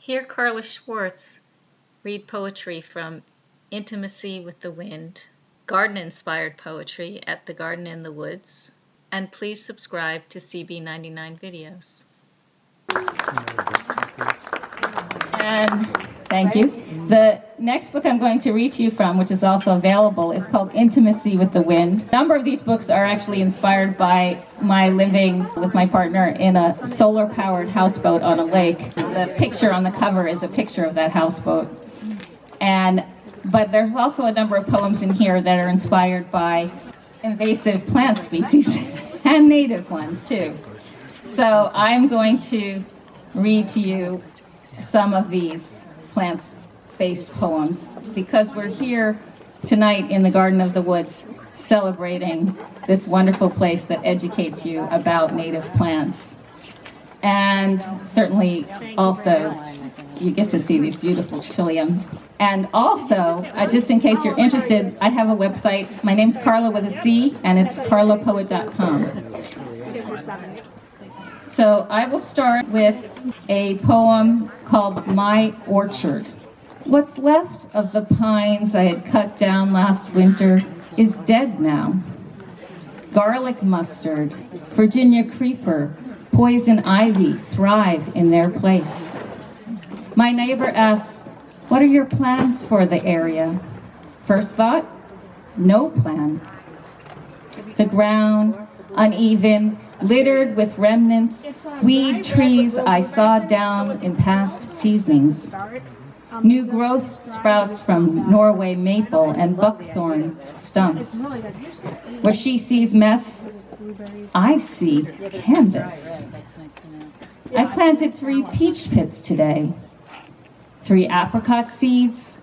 Hear Carla Schwartz read poetry from Intimacy with the Wind, garden-inspired poetry at The Garden in the Woods, and please subscribe to CB99 videos. And thank you. The next book I'm going to read to you from, which is also available, is called Intimacy with the Wind. A number of these books are actually inspired by my living with my partner in a solar-powered houseboat on a lake. The picture on the cover is a picture of that houseboat. But there's also a number of poems in here that are inspired by invasive plant species and native ones too. So I'm going to read to you some of these plants-based poems because we're here tonight in the Garden of the Woods celebrating this wonderful place that educates you about native plants. And certainly also you get to see these beautiful trillium. And also, just in case you're interested, I have a website. My name's Carla with a C, and it's carlapoet.com. So I will start with a poem called My Orchard. What's left of the pines I had cut down last winter is dead now. Garlic mustard, Virginia creeper, poison ivy thrive in their place. My neighbor asks, "What are your plans for the area?" First thought, no plan. The ground, uneven, littered with remnants, weed trees I sawed down in past seasons. New growth sprouts from Norway maple and buckthorn stumps. Where she sees mess, I see canvas. I planted 3 peach pits today, 3 apricot seeds,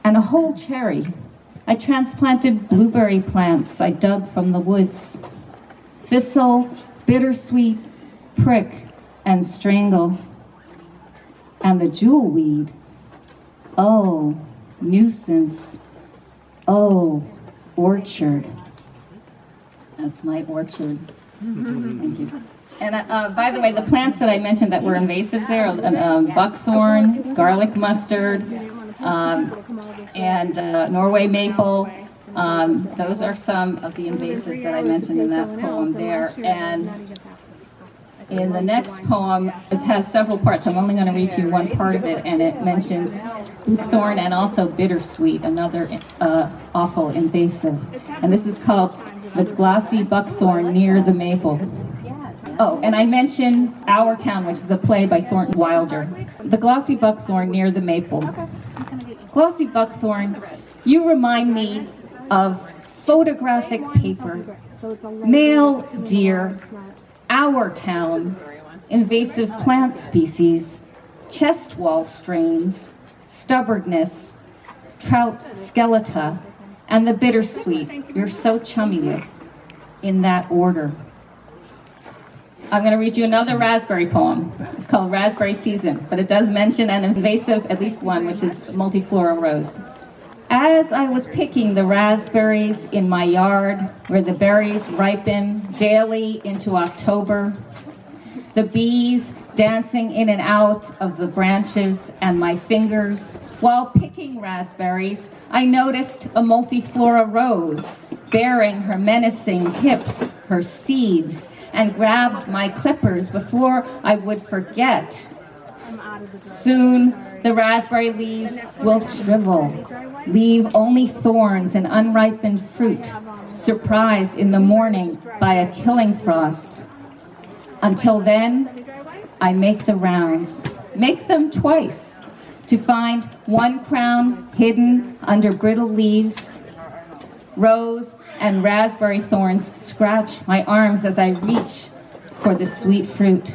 and a whole cherry. I transplanted blueberry plants I dug from the woods. Thistle, bittersweet, prick, and strangle. And the jewelweed, oh, nuisance, oh, orchard. That's my orchard. Thank you. And by the way, the plants that I mentioned that were invasives there, buckthorn, garlic mustard, and Norway maple, those are some of the invasives that I mentioned in that poem there. And in the next poem, it has several parts. I'm only going to read to you one part of it, and it mentions buckthorn and also bittersweet, another awful invasive. And this is called The Glossy Buckthorn Near the Maple. Oh, and I mentioned Our Town, which is a play by Thornton Wilder. The glossy buckthorn near the maple. Glossy buckthorn, you remind me of photographic paper, male deer, Our Town, invasive plant species, chest wall strains, stubbornness, trout skeleta, and the bittersweet you're so chummy with, in that order. I'm going to read you another raspberry poem. It's called Raspberry Season, but it does mention an invasive, at least one, which is multiflora rose. As I was picking the raspberries in my yard, where the berries ripen daily into October, the bees dancing in and out of the branches and my fingers, while picking raspberries, I noticed a multiflora rose bearing her menacing hips, her seeds, and grabbed my clippers before I would forget. Soon the raspberry leaves will shrivel, leave only thorns and unripened fruit, surprised in the morning by a killing frost. Until then, I make the rounds, make them twice, to find one crown hidden under brittle leaves. Rose and raspberry thorns scratch my arms as I reach for the sweet fruit,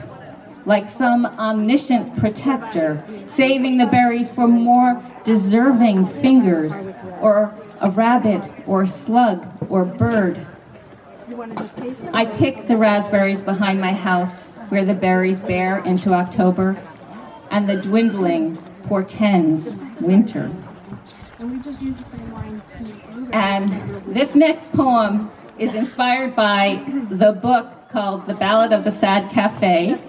like some omniscient protector, saving the berries for more deserving fingers, or a rabbit, or slug, or bird. I pick the raspberries behind my house, where the berries bear into October, and the dwindling portends winter. And this next poem is inspired by the book called The Ballad of the Sad Cafe,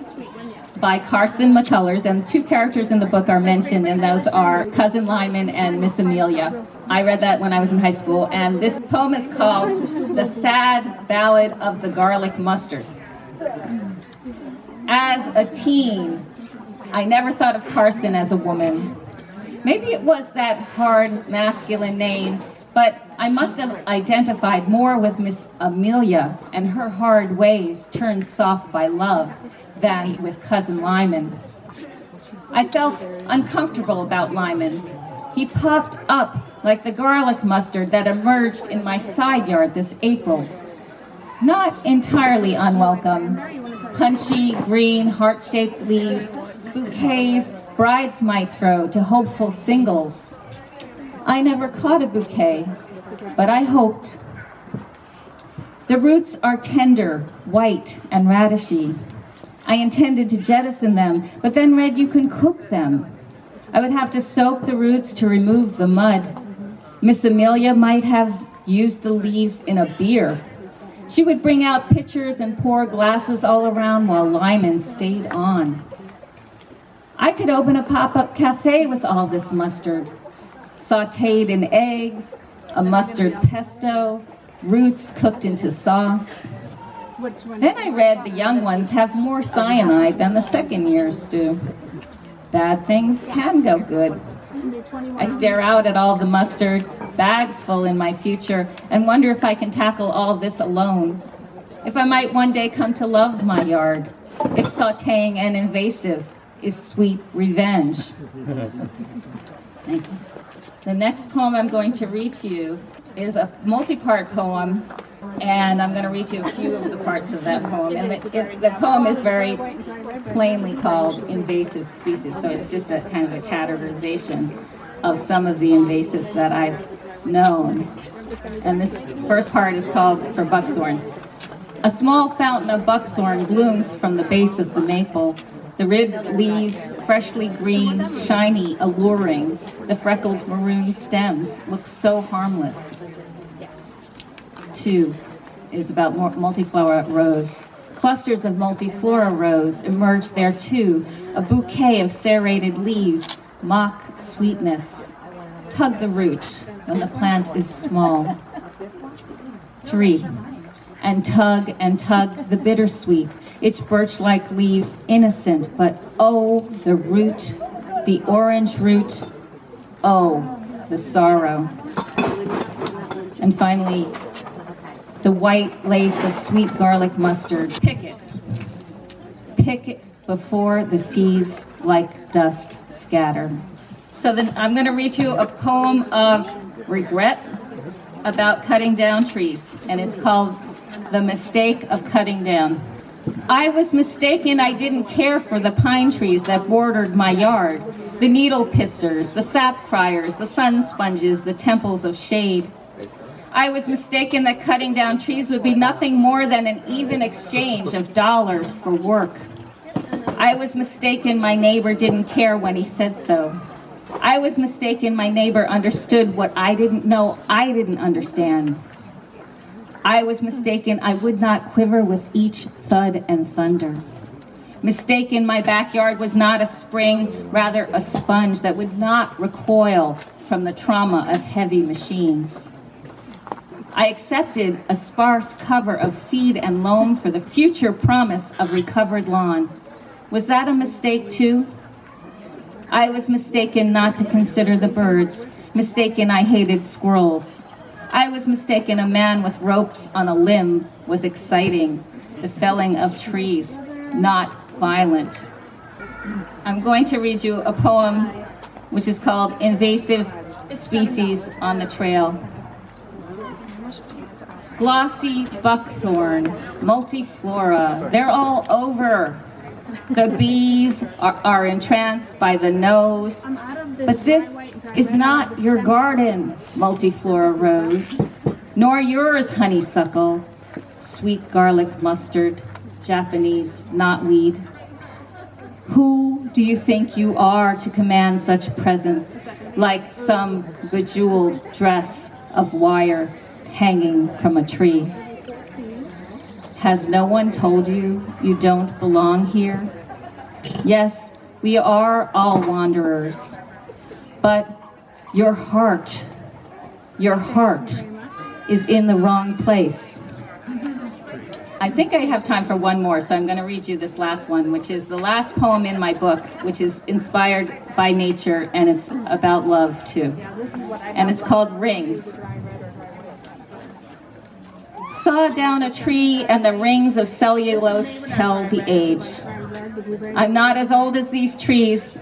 by Carson McCullers, and two characters in the book are mentioned, and those are Cousin Lyman and Miss Amelia. I read that when I was in high school, and this poem is called The Sad Ballad of the Garlic Mustard. As a teen, I never thought of Carson as a woman. Maybe it was that hard masculine name, but I must have identified more with Miss Amelia and her hard ways turned soft by love than with Cousin Lyman. I felt uncomfortable about Lyman. He popped up like the garlic mustard that emerged in my side yard this April. Not entirely unwelcome. Punchy, green, heart-shaped leaves, bouquets brides might throw to hopeful singles. I never caught a bouquet, but I hoped. The roots are tender, white, and radishy. I intended to jettison them, but then read you can cook them. I would have to soak the roots to remove the mud. Miss Amelia might have used the leaves in a beer. She would bring out pitchers and pour glasses all around while Lyman stayed on. I could open a pop-up cafe with all this mustard. Sautéed in eggs, a mustard pesto, roots cooked into sauce. Then I read the young ones have more cyanide than the second years do. Bad things can go good. I stare out at all the mustard, bags full in my future, and wonder if I can tackle all this alone. If I might one day come to love my yard. If sautéing and invasive is sweet revenge. Thank you. The next poem I'm going to read to you is a multi-part poem, and I'm going to read you a few of the parts of that poem. And the poem is very plainly called Invasive Species, so it's just a kind of a categorization of some of the invasives that I've known. And this first part is called For Buckthorn. A small fountain of buckthorn blooms from the base of the maple. The ribbed leaves, freshly green, shiny, alluring. The freckled maroon stems look so harmless. 2 is about multiflora rose. Clusters of multiflora rose emerge there too, a bouquet of serrated leaves, mock sweetness. Tug the root when the plant is small. 3, and tug the bittersweet, its birch-like leaves innocent, but oh, the root, the orange root, oh, the sorrow. And finally, the white lace of sweet garlic mustard. Pick it before the seeds like dust scatter. So then I'm going to read you a poem of regret about cutting down trees, and it's called The Mistake of Cutting Down. I was mistaken. I didn't care for the pine trees that bordered my yard, the needle pissers, the sap criers, the sun sponges, the temples of shade. I was mistaken that cutting down trees would be nothing more than an even exchange of dollars for work. I was mistaken my neighbor didn't care when he said so. I was mistaken my neighbor understood what I didn't know I didn't understand. I was mistaken I would not quiver with each thud and thunder. Mistaken my backyard was not a spring, rather a sponge that would not recoil from the trauma of heavy machines. I accepted a sparse cover of seed and loam for the future promise of recovered lawn. Was that a mistake too? I was mistaken not to consider the birds, mistaken I hated squirrels. I was mistaken a man with ropes on a limb was exciting, the felling of trees, not violent. I'm going to read you a poem which is called Invasive Species on the Trail. Glossy buckthorn, multiflora, they're all over. The bees are entranced by the nose, but this is not your garden, multiflora rose, nor yours, honeysuckle, sweet garlic mustard, Japanese knotweed. Who do you think you are to command such presence, like some bejeweled dress of wire hanging from a tree? Has no one told you you don't belong here? Yes, we are all wanderers, but your heart is in the wrong place. I think I have time for one more, so I'm going to read you this last one, which is the last poem in my book, which is inspired by nature, and it's about love too. And it's called Rings. Saw down a tree and the rings of cellulose tell the age. I'm not as old as these trees,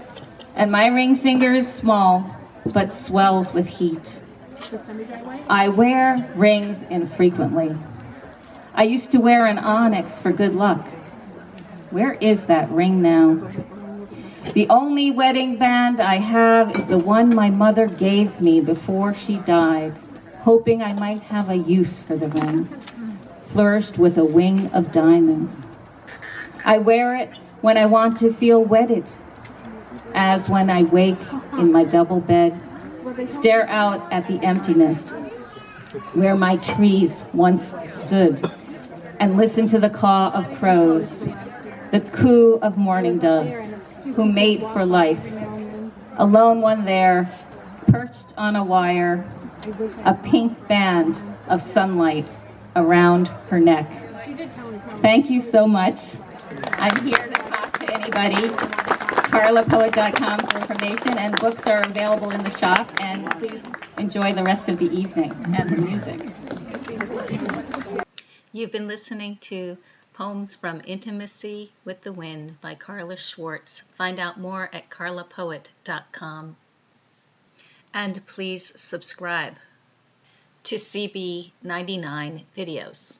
and my ring finger is small, but swells with heat. I wear rings infrequently. I used to wear an onyx for good luck. Where is that ring now? The only wedding band I have is the one my mother gave me before she died, hoping I might have a use for the ring, flourished with a wing of diamonds. I wear it when I want to feel wedded, as when I wake in my double bed, stare out at the emptiness where my trees once stood, and listen to the caw of crows, the coo of mourning doves, who mate for life. A lone one there, perched on a wire, a pink band of sunlight around her neck. Thank you so much. I'm here to talk to anybody. CarlaPoet.com for information, and books are available in the shop, and please enjoy the rest of the evening and the music. You've been listening to Poems from Intimacy with the Wind by Carla Schwartz. Find out more at CarlaPoet.com. And please subscribe to CB99 videos.